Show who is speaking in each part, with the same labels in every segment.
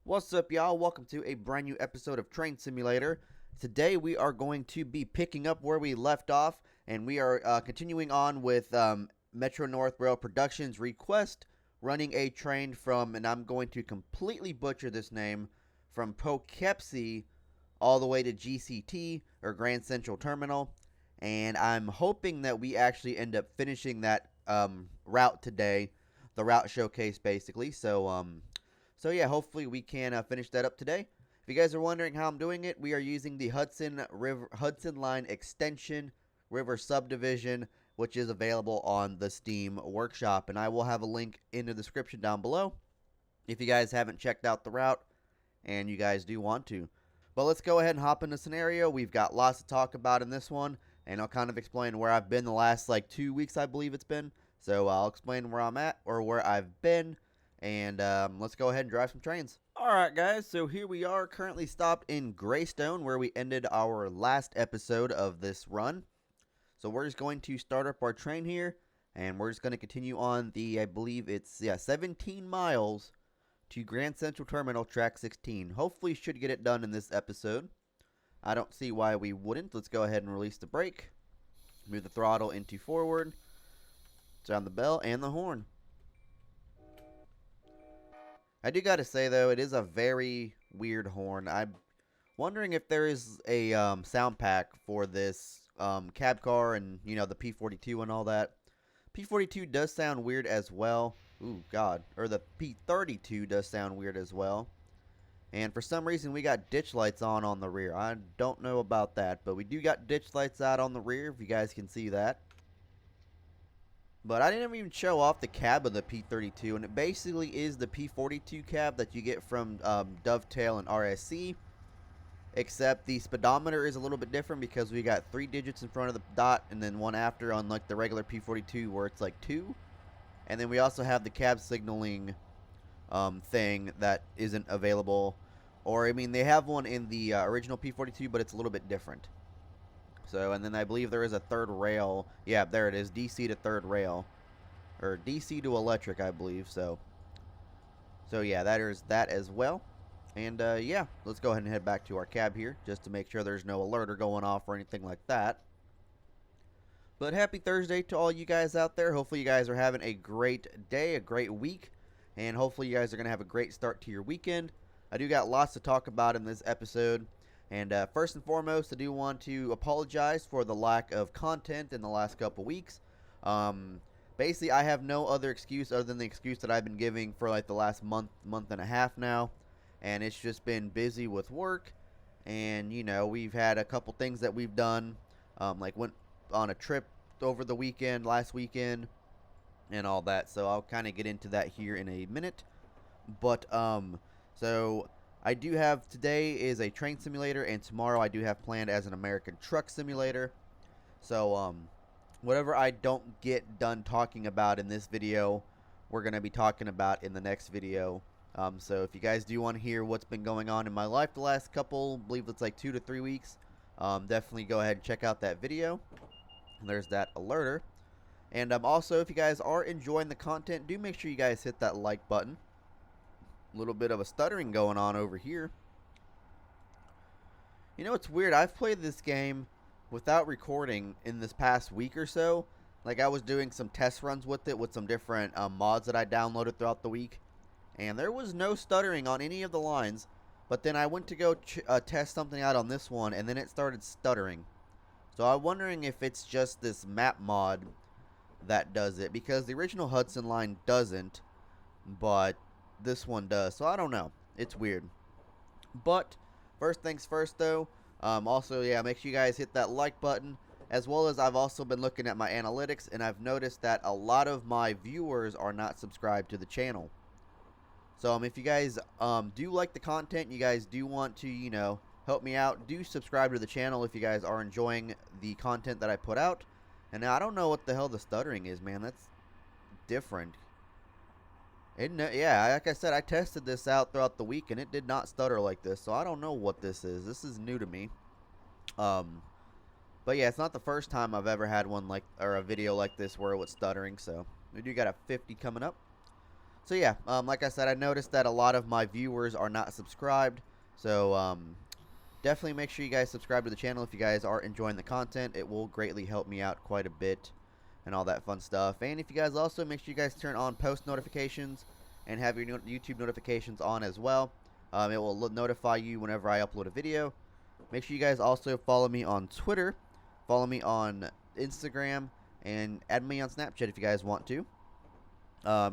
Speaker 1: What's up, y'all? Welcome to a brand new episode of Train Simulator. Today we are going to be picking up where we left off, and we are continuing on with Metro North Rail Productions' request, running a train from, and I'm going to completely butcher this name, from Poughkeepsie all the way to GCT, or Grand Central Terminal. And I'm hoping that we actually end up finishing that route today, the route showcase basically. So yeah, hopefully we can finish that up today. If you guys are wondering how I'm doing it, we are using the Hudson Line Extension River Subdivision, which is available on the Steam Workshop, and I will have a link in the description down below if you guys haven't checked out the route and you guys do want to. But let's go ahead and hop into the scenario. We've got lots to talk about in this one, and I'll kind of explain where I've been the last 2 weeks, I believe it's been. So I'll explain where I'm at, or where I've been, and let's go ahead and drive some trains. Alright guys, so here we are, currently stopped in Greystone, where we ended our last episode of this run. So we're just going to start up our train here, and we're just going to continue on the, I believe it's, 17 miles to Grand Central Terminal, track 16. Hopefully should get it done in this episode. I don't see why we wouldn't. Let's go ahead and release the brake. Move the throttle into forward. Sound the bell and the horn. I do gotta say though, it is a very weird horn. I'm wondering if there is a sound pack for this cab car and, you know, the P42 and all that. P42 does sound weird as well. Ooh, God. Or the Pt.3 does sound weird as well. And for some reason, we got ditch lights on the rear. I don't know about that, but we do got ditch lights out on the rear, if you guys can see that. But I didn't even show off the cab of the P32, and it basically is the P42 cab that you get from Dovetail and RSC. Except the speedometer is a little bit different because we got 3 digits in front of the dot and then 1 after, on the regular P42 where it's 2. And then we also have the cab signaling thing that isn't available. Or, I mean, they have one in the original P42, but it's a little bit different. So, and then I believe there is a third rail. Yeah, there it is, DC to third rail. Or DC to electric, I believe. So yeah, that is that as well. And yeah, let's go ahead and head back to our cab here, just to make sure there's no alerter going off or anything like that. But happy Thursday to all you guys out there. Hopefully you guys are having a great day, a great week, and hopefully you guys are going to have a great start to your weekend. I do got lots to talk about in this episode. And first and foremost, I do want to apologize for the lack of content in the last couple weeks. Basically, I have no other excuse other than the excuse that I've been giving for the last month and a half now. And it's just been busy with work. And, you know, we've had a couple things that we've done. Went on a trip over the weekend, last weekend, and all that. So I'll kind of get into that here in a minute. But, so I do have, today is a train simulator, and tomorrow I do have planned as an American truck simulator. So, whatever I don't get done talking about in this video, we're going to be talking about in the next video. So if you guys do want to hear what's been going on in my life the last couple, I believe it's 2 to 3 weeks, definitely go ahead and check out that video. There's that alerter. And also, if you guys are enjoying the content, do make sure you guys hit that like button. A little bit of a stuttering going on over here. You know, it's weird. I've played this game without recording in this past week or so. I was doing some test runs with it with some different mods that I downloaded throughout the week. And there was no stuttering on any of the lines. But then I went to go test something out on this one, and then it started stuttering. So I'm wondering if it's just this map mod that does it, because the original Hudson line doesn't, but this one does. So I don't know. It's weird. But first things first, though. Also, yeah, make sure you guys hit that like button, as well as I've also been looking at my analytics, and I've noticed that a lot of my viewers are not subscribed to the channel. So if you guys do like the content, you guys do want to, you know, help me out, do subscribe to the channel if you guys are enjoying the content that I put out. And now I don't know what the hell the stuttering is, man. That's different. Yeah, like I said, I tested this out throughout the week, and it did not stutter like this. So I don't know what this is. This is new to me. But yeah, it's not the first time I've ever had one or a video like this where it was stuttering. So we do got a 50 coming up. So yeah, like I said, I noticed that a lot of my viewers are not subscribed. So definitely make sure you guys subscribe to the channel if you guys are enjoying the content. It will greatly help me out quite a bit and all that fun stuff. And if you guys also make sure you guys turn on post notifications and have your YouTube notifications on as well. It will notify you whenever I upload a video. Make sure you guys also follow me on Twitter, follow me on Instagram, and add me on Snapchat if you guys want to.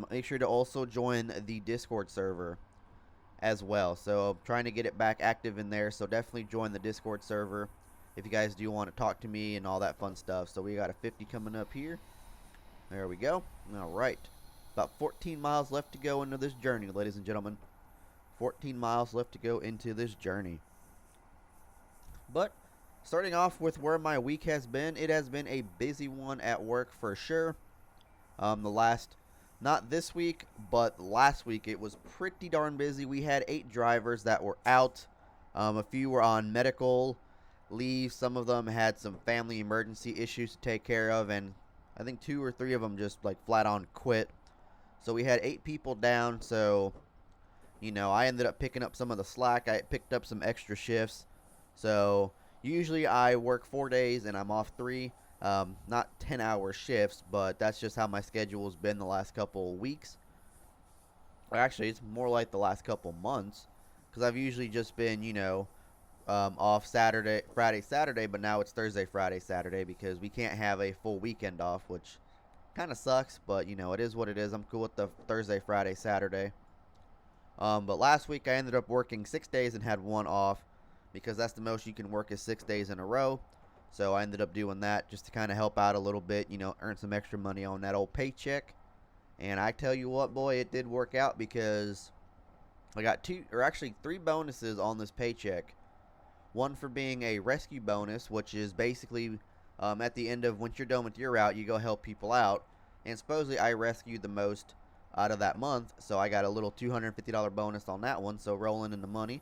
Speaker 1: Make sure to also join the Discord server as well. So I'm trying to get it back active in there. So definitely join the Discord server if you guys do want to talk to me and all that fun stuff. So we got a 50 coming up here. There we go. All right. About 14 miles left to go into this journey, ladies and gentlemen. 14 miles left to go into this journey. But starting off with where my week has been, it has been a busy one at work for sure. Not this week, but last week it was pretty darn busy. We had 8 drivers that were out. A few were on medical leave. Some of them had some family emergency issues to take care of, and I think 2 or 3 of them just like flat on quit. So we had 8 people down. So, I ended up picking up some of the slack. I picked up some extra shifts. So usually I work 4 days and I'm off 3. Not 10-hour shifts, but that's just how my schedule has been the last couple weeks. Or actually, it's more like the last couple months, because I've usually just been, off Friday, Saturday, but now it's Thursday, Friday, Saturday, because we can't have a full weekend off, which kind of sucks, but, it is what it is. I'm cool with the Thursday, Friday, Saturday. But last week I ended up working 6 days and had 1 off, because that's the most you can work is 6 days in a row. So I ended up doing that just to kind of help out a little bit, earn some extra money on that old paycheck. And I tell you what, boy, it did work out, because I got 3 bonuses on this paycheck. One for being a rescue bonus, which is basically at the end of once you're done with your route, you go help people out. And supposedly I rescued the most out of that month, so I got a little $250 bonus on that one, so rolling in the money.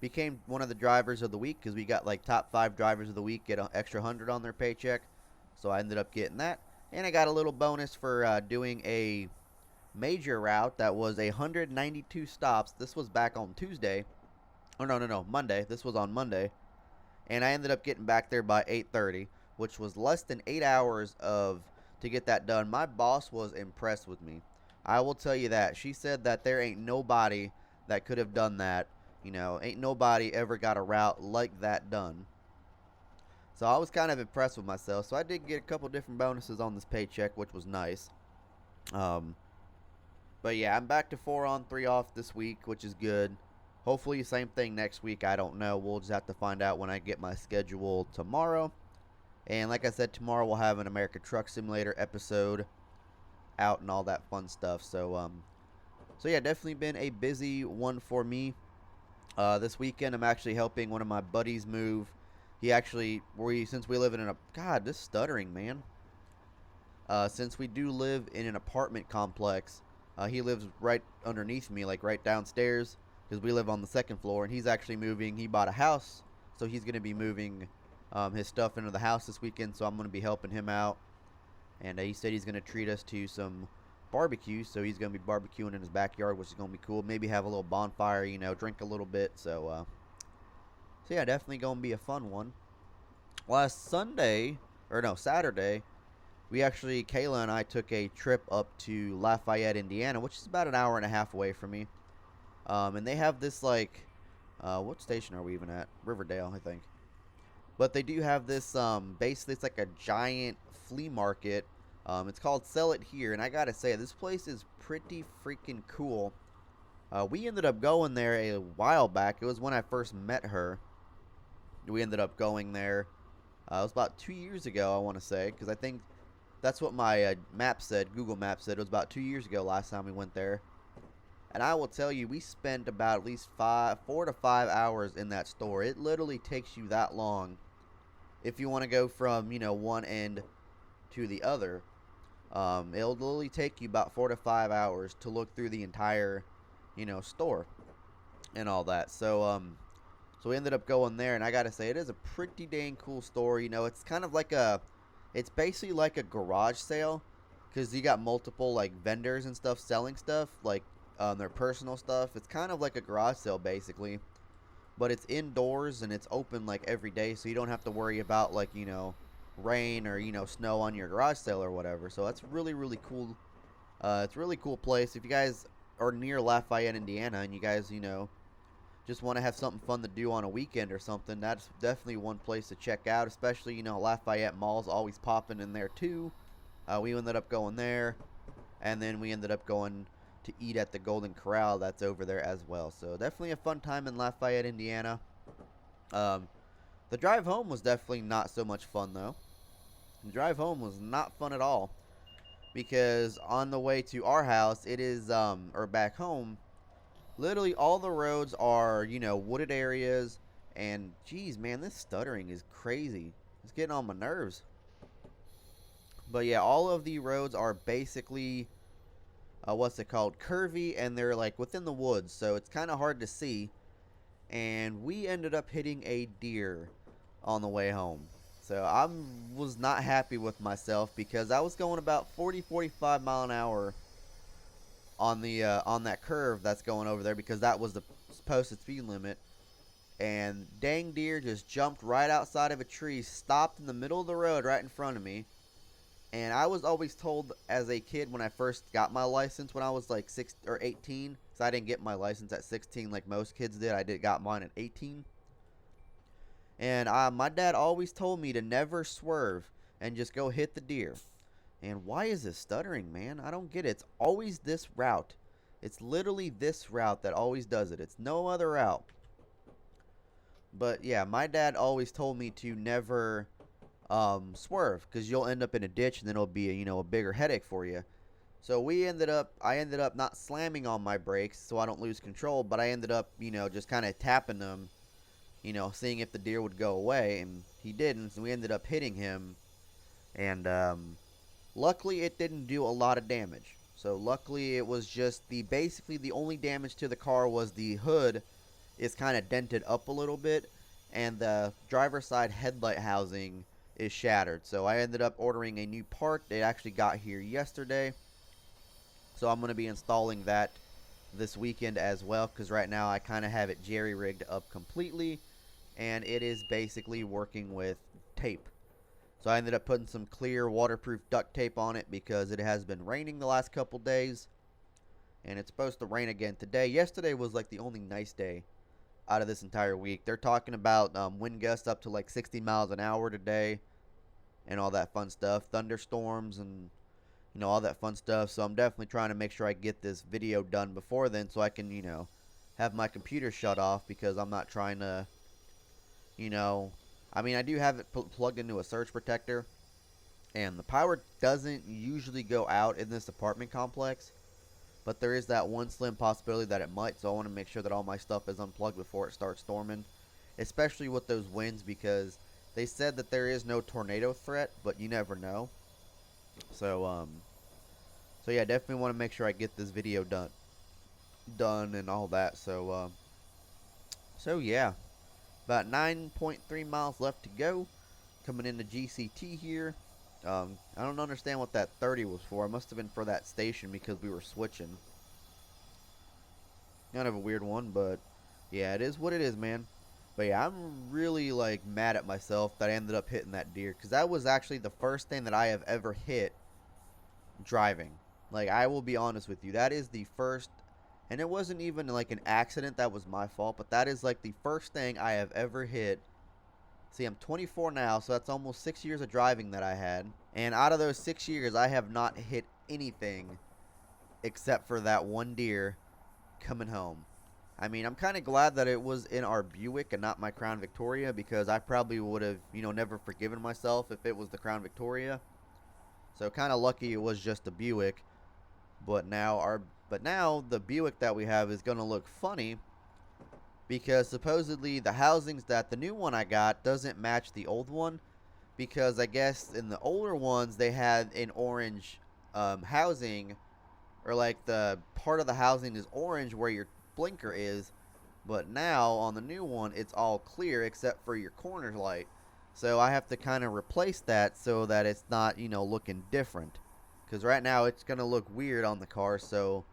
Speaker 1: Became one of the drivers of the week, because we got like top 5 drivers of the week get an extra 100 on their paycheck, so I ended up getting that. And I got a little bonus for doing a major route that was 192 stops. This was back on Tuesday. Oh, no, Monday. This was on Monday, and I ended up getting back there by 8:30, which was less than 8 hours to get that done. My boss was impressed with me. I will tell you that. She said that there ain't nobody that could have done that. Ain't nobody ever got a route like that done. So I was kind of impressed with myself. So I did get a couple different bonuses on this paycheck, which was nice. But yeah, I'm back to 4 on 3 off this week, which is good. Hopefully same thing next week. I don't know. We'll just have to find out when I get my schedule tomorrow. And like I said, tomorrow we'll have an American Truck Simulator episode out and all that fun stuff. So yeah, definitely been a busy one for me. This weekend I'm actually helping one of my buddies move. Since we live in this stuttering, man. Since we do live in an apartment complex, he lives right underneath me, like right downstairs, because we live on the 2nd floor, and he's actually moving. He bought a house, so he's going to be moving his stuff into the house this weekend, so I'm going to be helping him out. And he said he's going to treat us to some barbecue, so he's going to be barbecuing in his backyard, which is going to be cool. Maybe have a little bonfire, drink a little bit. So yeah, definitely going to be a fun one. Saturday, Kayla and I took a trip up to Lafayette, Indiana, which is about an hour and a half away from me. And they have this, what station are we even at? Riverdale, I think. But they do have this, basically it's like a giant flea market. It's called Sell It Here, and I gotta say, this place is pretty freaking cool. We ended up going there a while back. It was when I first met her. We ended up going there. It was about 2 years ago, I want to say, because I think that's what my map said. Google Maps said it was about 2 years ago last time we went there. And I will tell you, we spent about at least 4 to 5 hours in that store. It literally takes you that long if you want to go from, one end to the other. It'll literally take you about 4 to 5 hours to look through the entire, store and all that. So we ended up going there, and I gotta say, it is a pretty dang cool store. It's kind of like it's basically like a garage sale, because you got multiple like vendors and stuff selling stuff, like their personal stuff. It's kind of like a garage sale basically, but it's indoors and it's open like every day, so you don't have to worry about like rain or snow on your garage sale or whatever. So that's really cool. It's a really cool place. If you guys are near Lafayette, Indiana, and you guys just want to have something fun to do on a weekend or something, that's definitely one place to check out. Especially Lafayette Mall's always popping in there too. We ended up going there, and then we ended up going to eat at the Golden Corral that's over there as well. So definitely a fun time in Lafayette, Indiana. The drive home was definitely not so much fun though. The drive home was not fun at all, because on the way to our house, it is or back home, literally all the roads are wooded areas, and geez man, this stuttering is crazy. It's getting on my nerves. But yeah, all of the roads are basically what's it called, curvy, and they're like within the woods, so it's kind of hard to see. And we ended up hitting a deer on the way home. So I was not happy with myself, because I was going about 40-45 mile an hour on the on that curve that's going over there, because that was the posted speed limit. And dang deer just jumped right outside of a tree, stopped in the middle of the road right in front of me. And I was always told as a kid, when I first got my license when I was like 6 or 18, because I didn't get my license at 16 like most kids did. I got mine at 18. And my dad always told me to never swerve and just go hit the deer. And why is this stuttering, man? I don't get it. It's always this route. It's literally this route that always does it. It's no other route. But yeah, my dad always told me to never swerve, because you'll end up in a ditch, and then it'll be a bigger headache for you. So I ended up not slamming on my brakes so I don't lose control, but I ended up just kind of tapping them, seeing if the deer would go away, and he didn't. So we ended up hitting him, and luckily it didn't do a lot of damage. So luckily it was just basically the only damage to the car was the hood is kind of dented up a little bit, and the driver's side headlight housing is shattered. So I ended up ordering a new part. It actually got here yesterday, so I'm going to be installing that this weekend as well, because right now I kind of have it jerry-rigged up completely, and it is basically working with tape. So I ended up putting some clear waterproof duct tape on it, because it has been raining the last couple days, and it's supposed to rain again today. Yesterday was like the only nice day out of this entire week. They're talking about wind gusts up to like 60 miles an hour today, and all that fun stuff, thunderstorms, and all that fun stuff. So I'm definitely trying to make sure I get this video done before then, so I can have my computer shut off, because I'm not trying to I mean, I do have it plugged into a surge protector, and the power doesn't usually go out in this apartment complex, but there is that one slim possibility that it might. So I want to make sure that all my stuff is unplugged before it starts storming, especially with those winds, because they said that there is no tornado threat, but you never know. So so yeah, definitely want to make sure I get this video done and all that. So yeah, about 9.3 miles left to go, coming into GCT here. I don't understand what that 30 was for. It must have been for that station, because we were switching. Kind of a weird one, but yeah, it is what it is, man. But yeah, I'm really like mad at myself that I ended up hitting that deer, because that was actually the first thing that I have ever hit driving. Like, I will be honest with you, that is the first, and it wasn't even like an accident that was my fault, but that is like the first thing I have ever hit. See, I'm 24 now, so that's almost 6 years of driving that I had. And out of those 6 years, I have not hit anything except for that one deer coming home. I mean, I'm kind of glad that it was in our Buick and not my Crown Victoria, because I probably would have, never forgiven myself if it was the Crown Victoria. So kind of lucky it was just a Buick. But now the Buick that we have is going to look funny, because supposedly the housings that the new one I got doesn't match the old one, because I guess in the older ones they had an orange housing, or like the part of the housing is orange where your blinker is, but now on the new one it's all clear except for your corner light. So I have to kind of replace that so that it's not looking different, because right now it's going to look weird on the car. So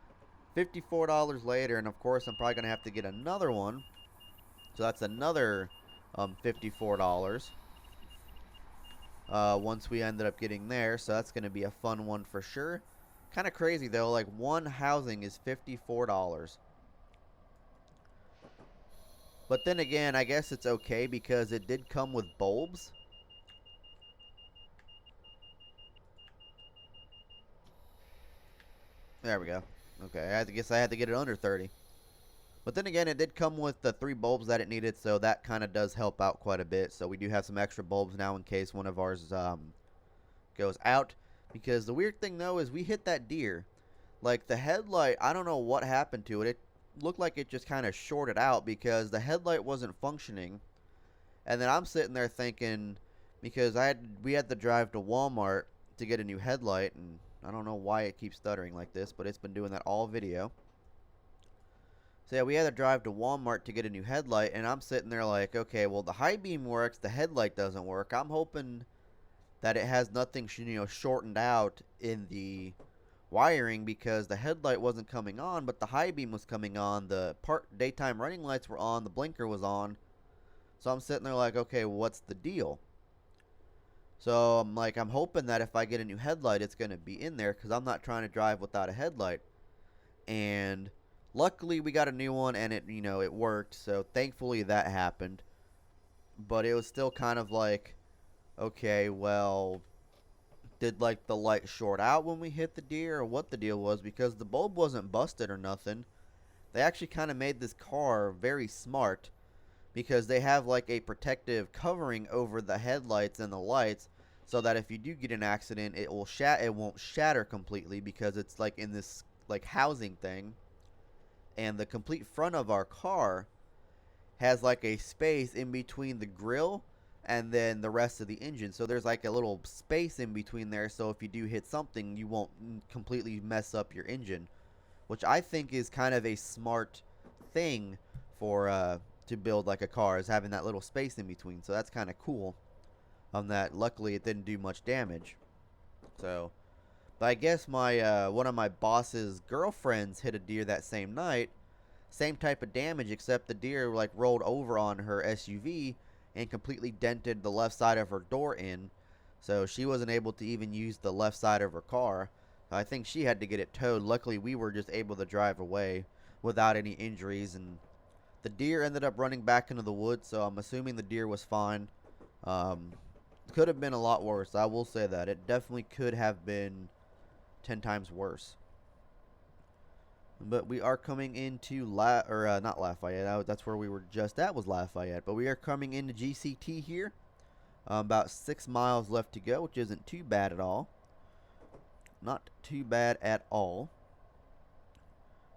Speaker 1: $54 later, and of course I'm probably going to have to get another one. So that's another $54 once we ended up getting there. So that's going to be a fun one for sure. Kind of crazy though, like one housing is $54. But then again, I guess it's okay because it did come with bulbs. There we go. Okay, guess I had to get it under 30. But then again, it did come with the 3 bulbs that it needed, so that kind of does help out quite a bit. So we do have some extra bulbs now in case one of ours goes out. Because the weird thing, though, is we hit that deer. Like, the headlight, I don't know what happened to it. It looked like it just kind of shorted out because the headlight wasn't functioning. And then I'm sitting there thinking, because we had to drive to Walmart to get a new headlight, and I don't know why it keeps stuttering like this, but it's been doing that all video. So yeah, we had to drive to Walmart to get a new headlight, and I'm sitting there like, okay, well the high beam works, the headlight doesn't work. I'm hoping that it has nothing, shortened out in the wiring because the headlight wasn't coming on, but the high beam was coming on. The daytime running lights were on, the blinker was on. So I'm sitting there like, okay, well, what's the deal? So I'm like, I'm hoping that if I get a new headlight, it's going to be in there because I'm not trying to drive without a headlight. And luckily we got a new one and it worked. So thankfully that happened. But it was still kind of like, okay, well, did like the light short out when we hit the deer or what the deal was? Because the bulb wasn't busted or nothing. They actually kind of made this car very smart because they have like a protective covering over the headlights and the lights so that if you do get an accident, it won't shatter completely because it's like in this like housing thing. And the complete front of our car has like a space in between the grill and then the rest of the engine. So there's like a little space in between there, so if you do hit something, you won't completely mess up your engine, which I think is kind of a smart thing for to build like a car, is having that little space in between. So that's kind of cool. On that, luckily it didn't do much damage. So, but I guess my one of my boss's girlfriends hit a deer that same night. Same type of damage, except the deer like rolled over on her SUV and completely dented the left side of her door in. So she wasn't able to even use the left side of her car. I think she had to get it towed. Luckily, we were just able to drive away without any injuries. And the deer ended up running back into the woods, so I'm assuming the deer was fine. Could have been a lot worse. I will say that. It definitely could have been 10 times worse. But we are coming into not Lafayette. That's where we were just at, was Lafayette. But we are coming into GCT here. About 6 miles left to go, which isn't too bad at all. Not too bad at all.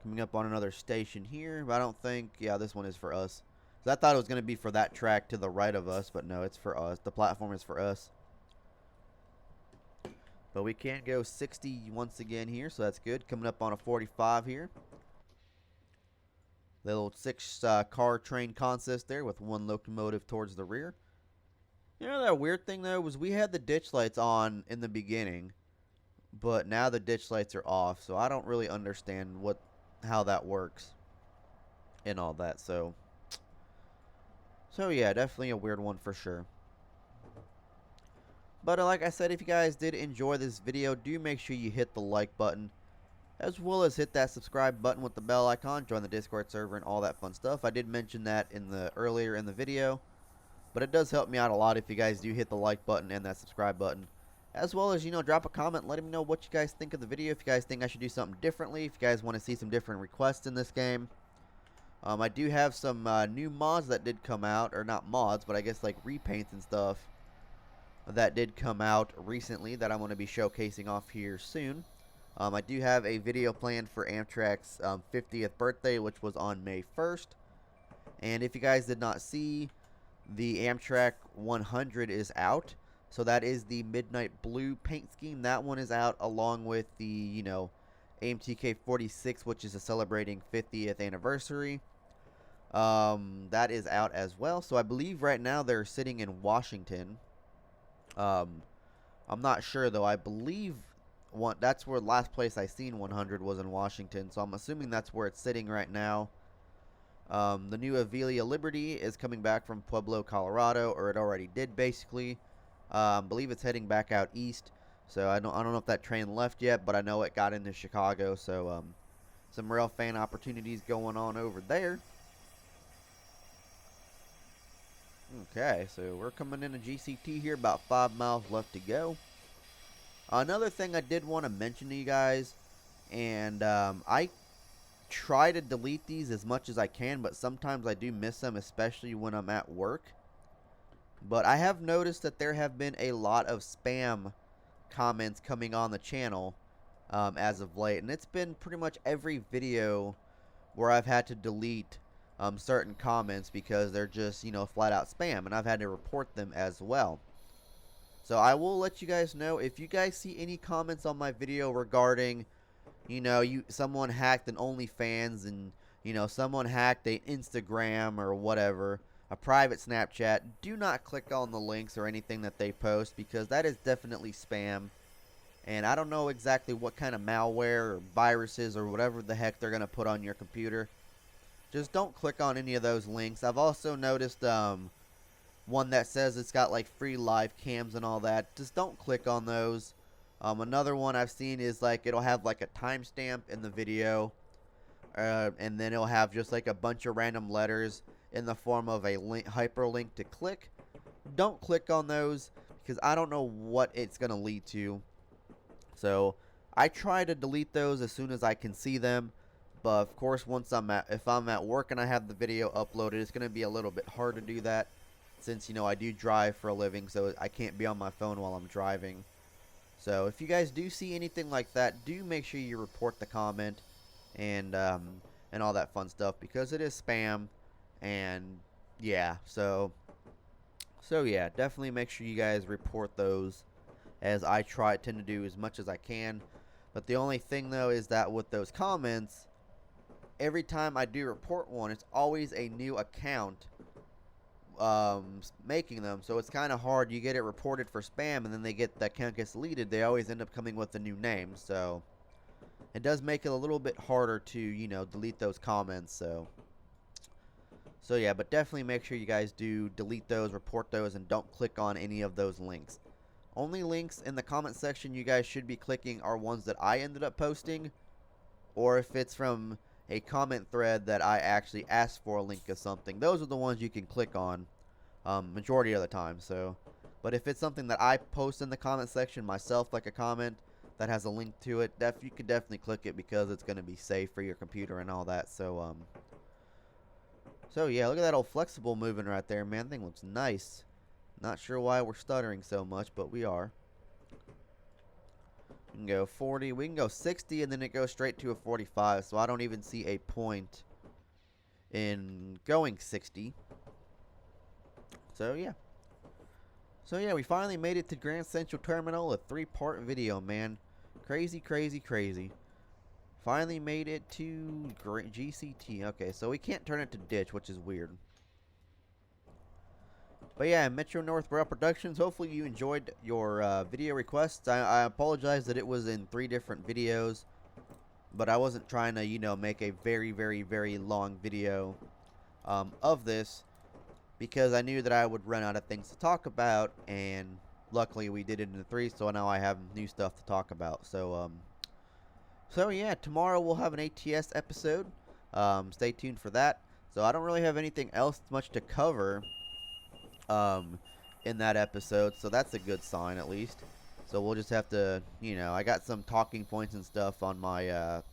Speaker 1: Coming up on another station here. But I don't think, yeah, this one is for us. So I thought it was going to be for that track to the right of us, but no, it's for us. The platform is for us. But we can't go 60 once again here, so that's good. Coming up on a 45 here. Little 6 car train consist there with 1 locomotive towards the rear. You know that weird thing though was we had the ditch lights on in the beginning, but now the ditch lights are off, so I don't really understand how that works and all that. So yeah, definitely a weird one for sure. But like I said, if you guys did enjoy this video, do make sure you hit the like button, as well as hit that subscribe button with the bell icon, join the Discord server, and all that fun stuff. I did mention that earlier in the video, but it does help me out a lot if you guys do hit the like button and that subscribe button, as well as drop a comment, letting me know what you guys think of the video. If you guys think I should do something differently, if you guys want to see some different requests in this game. I do have some new mods that did come out, or not mods, but I guess like repaints and stuff that did come out recently that I'm going to be showcasing off here soon. I do have a video planned for Amtrak's 50th birthday, which was on May 1st. And if you guys did not see, the Amtrak 100 is out. So that is the Midnight Blue paint scheme. That one is out along with the, AMTK 46, which is a celebrating 50th anniversary. That is out as well. So I believe right now they're sitting in Washington. I'm not sure though. I believe that's where last place I seen 100 was in Washington, so I'm assuming that's where it's sitting right now. The new Avelia Liberty is coming back from Pueblo, Colorado, or it already did basically. I believe it's heading back out east. So I don't know if that train left yet, but I know it got into Chicago. So some rail fan opportunities going on over there. Okay, so we're coming into GCT here, about 5 miles left to go. Another thing I did want to mention to you guys, and I try to delete these as much as I can, but sometimes I do miss them, especially when I'm at work. But I have noticed that there have been a lot of spam comments coming on the channel as of late, and it's been pretty much every video where I've had to delete certain comments because they're just, flat out spam, and I've had to report them as well. So I will let you guys know if you guys see any comments on my video regarding, someone hacked an OnlyFans, and someone hacked a Instagram or whatever, a private Snapchat. Do not click on the links or anything that they post, because that is definitely spam. And I don't know exactly what kind of malware or viruses or whatever the heck they're gonna put on your computer. Just don't click on any of those links. I've also noticed one that says it's got like free live cams and all that. Just don't click on those. Another one I've seen is like it'll have like a timestamp in the video, and then it'll have just like a bunch of random letters in the form of a link, hyperlink to click. Don't click on those, because I don't know what it's gonna lead to. So I try to delete those as soon as I can see them. But of course, if I'm at work and I have the video uploaded, it's gonna be a little bit hard to do that, since I do drive for a living, so I can't be on my phone while I'm driving. So if you guys do see anything like that, do make sure you report the comment and all that fun stuff, because it is spam. And yeah, so yeah, definitely make sure you guys report those, as I tend to do as much as I can. But the only thing though is that with those comments, every time I do report one, it's always a new account making them, so it's kind of hard. You get it reported for spam, and then the account gets deleted. They always end up coming with a new name, so it does make it a little bit harder to delete those comments. So yeah, but definitely make sure you guys do delete those, report those, and don't click on any of those links. Only links in the comment section you guys should be clicking are ones that I ended up posting, or if it's from a comment thread that I actually asked for a link of something. Those are the ones you can click on majority of the time. So, but if it's something that I post in the comment section myself, like a comment that has a link to it, you could definitely click it, because it's going to be safe for your computer and all that. So yeah, look at that old flexible moving right there, man. That thing looks nice. Not sure why we're stuttering so much, but we are. We can go 40, we can go 60, and then it goes straight to a 45, so I don't even see a point in going 60. So yeah, we finally made it to Grand Central Terminal, a 3-part video, man. Crazy, crazy, crazy. Finally made it to GCT. Okay, so we can't turn it to ditch, which is weird. But yeah, Metro North Rail Productions, hopefully you enjoyed your video requests. I apologize that it was in 3 different videos, but I wasn't trying to, make a very, very, very long video of this, because I knew that I would run out of things to talk about, and luckily we did it in 3, so now I have new stuff to talk about. So yeah, tomorrow we'll have an ATS episode. Stay tuned for that. So I don't really have anything else much to cover in that episode, so that's a good sign at least. So we'll just have to, I got some talking points and stuff on my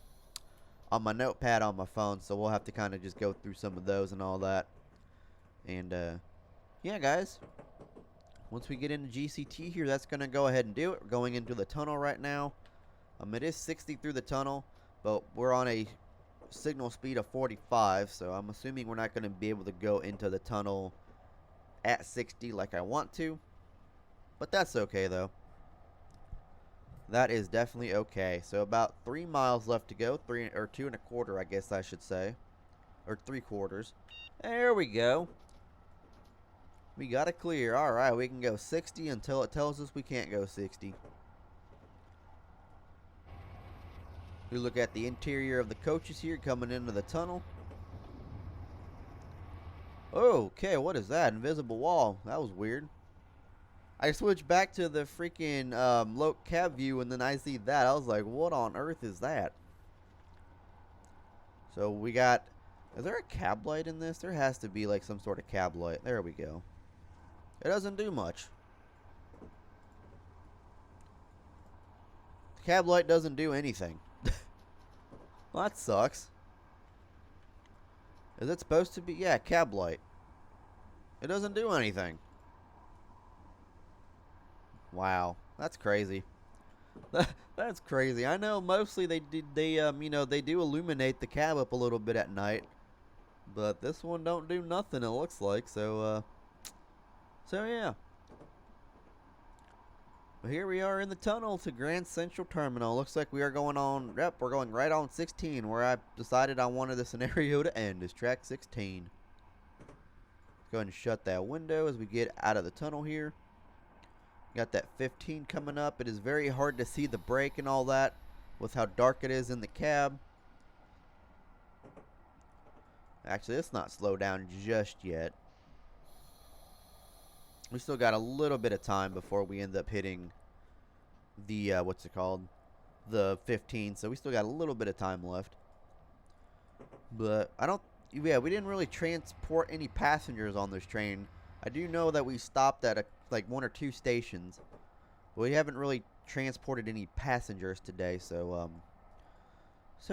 Speaker 1: notepad on my phone, so we'll have to kind of just go through some of those and all that. And yeah, guys, once we get into GCT here, that's gonna go ahead and do it. We're going into the tunnel right now. It is 60 through the tunnel, but we're on a signal speed of 45, so I'm assuming we're not going to be able to go into the tunnel at 60 like I want to, but that's okay though. That is definitely okay. So about 3 miles left to go, 2 1/4, I guess I should say, or 3/4. There we go. We got it clear. All right, we can go 60 until it tells us we can't go 60. We look at the interior of the coaches here coming into the tunnel. Okay, what is that? Invisible wall. That was weird. I switched back to the freaking low cab view, and then I see that. I was like, what on earth is that? So we got... Is there a cab light in this? There has to be like some sort of cab light. There we go. It doesn't do much. The cab light doesn't do anything. Well, that sucks. Is it supposed to be? Yeah, cab light. It doesn't do anything. Wow, that's crazy. That's crazy. I know mostly they do illuminate the cab up a little bit at night, but this one don't do nothing. It looks like so yeah. Well, here we are in the tunnel to Grand Central Terminal. Looks like we are going on. Yep, we're going right on 16, where I decided I wanted the scenario to end. Is track 16. Let's go ahead and shut that window as we get out of the tunnel here. Got that 15 coming up. It is very hard to see the brake and all that with how dark it is in the cab. Actually, let's not slow down just yet. We still got a little bit of time before we end up hitting the, what's it called? The 15. So we still got a little bit of time left. But yeah, we didn't really transport any passengers on this train. I do know that we stopped at like 1 or 2 stations. But we haven't really transported any passengers today. So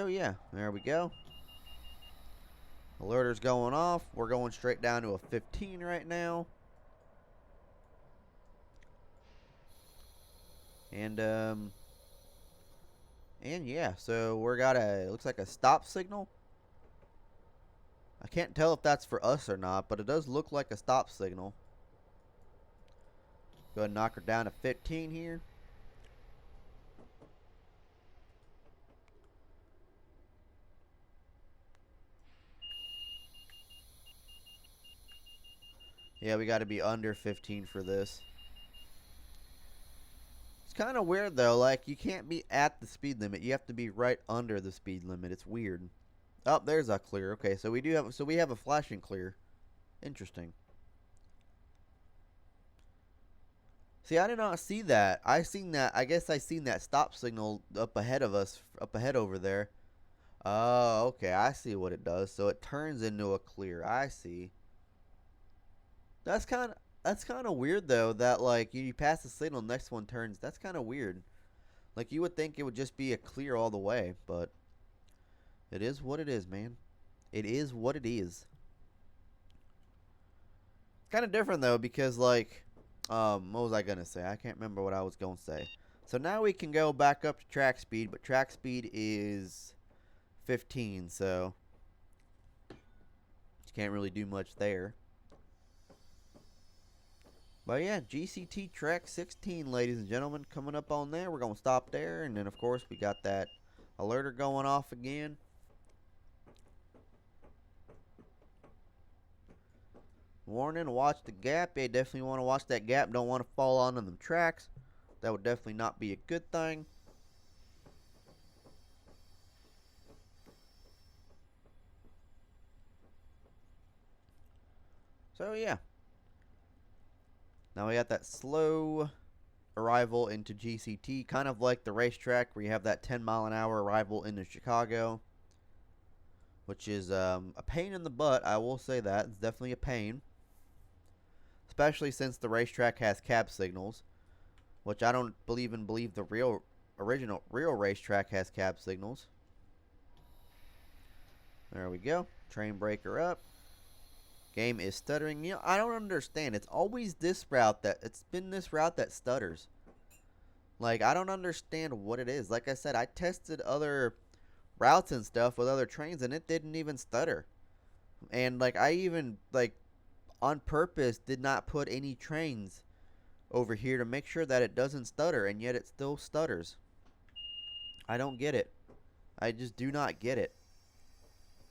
Speaker 1: yeah, there we go. Alerter's going off. We're going straight down to a 15 right now. And yeah, so we're got looks like a stop signal. I can't tell if that's for us or not, but it does look like a stop signal. Go ahead and knock her down to 15 here. Yeah, we got to be under 15 for this. It's kind of weird though, like you can't be at the speed limit. You have to be right under the speed limit. It's weird. Oh, there's a clear. Okay, so we have a flashing clear. Interesting. See, I did not see that. I seen that. I guess I seen that stop signal up ahead of us, up ahead over there. Oh, okay. I see what it does. So it turns into a clear. I see. That's kind of weird though. That like you pass the signal, next one turns. That's kind of weird. Like you would think it would just be a clear all the way, but it is what it is, man. It is what it is. Kind of different though, because like. What was I gonna say? I can't remember what I was gonna say. So now we can go back up to track speed, but track speed is 15, so you can't really do much there. But yeah, GCT track 16, ladies and gentlemen, coming up on there. We're gonna stop there, and then of course we got that alerter going off again. Warning, watch the gap. Yeah, definitely want to watch that gap. Don't want to fall onto them tracks. That would definitely not be a good thing. So yeah. Now we got that slow arrival into GCT. Kind of like the racetrack where you have that 10-mile-an-hour arrival into Chicago. Which is a pain in the butt. I will say that. It's definitely a pain. Especially since the racetrack has cab signals, which I don't believe the original racetrack has cab signals. There we go. Train breaker up. Game is stuttering. You know, I don't understand. It's always this route it's been this route that stutters. Like, I don't understand what it is. Like I said, I tested other routes and stuff with other trains and it didn't even stutter. And like I even on purpose did not put any trains over here to make sure that it doesn't stutter, and yet it still stutters. I don't get it. I just do not get it.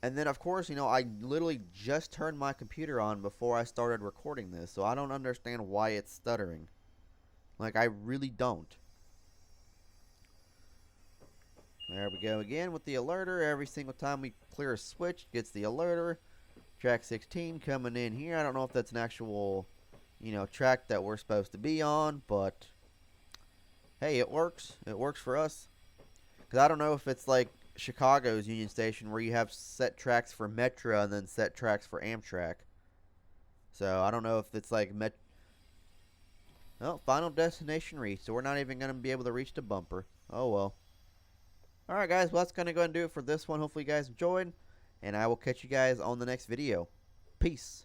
Speaker 1: And then of course, you know, I literally just turned my computer on before I started recording this, so I don't understand why it's stuttering. Like, I really don't. There we go again with the alerter. Every single time we clear a switch, gets the alerter. Track 16 coming in here. I don't know if that's an actual, track that we're supposed to be on, but hey, it works. It works for us. Because I don't know if it's like Chicago's Union Station where you have set tracks for Metro and then set tracks for Amtrak. So I don't know if it's like Oh, final destination reached. So we're not even going to be able to reach the bumper. Oh well. Alright guys, well that's going to go and do it for this one. Hopefully you guys enjoyed. And I will catch you guys on the next video. Peace.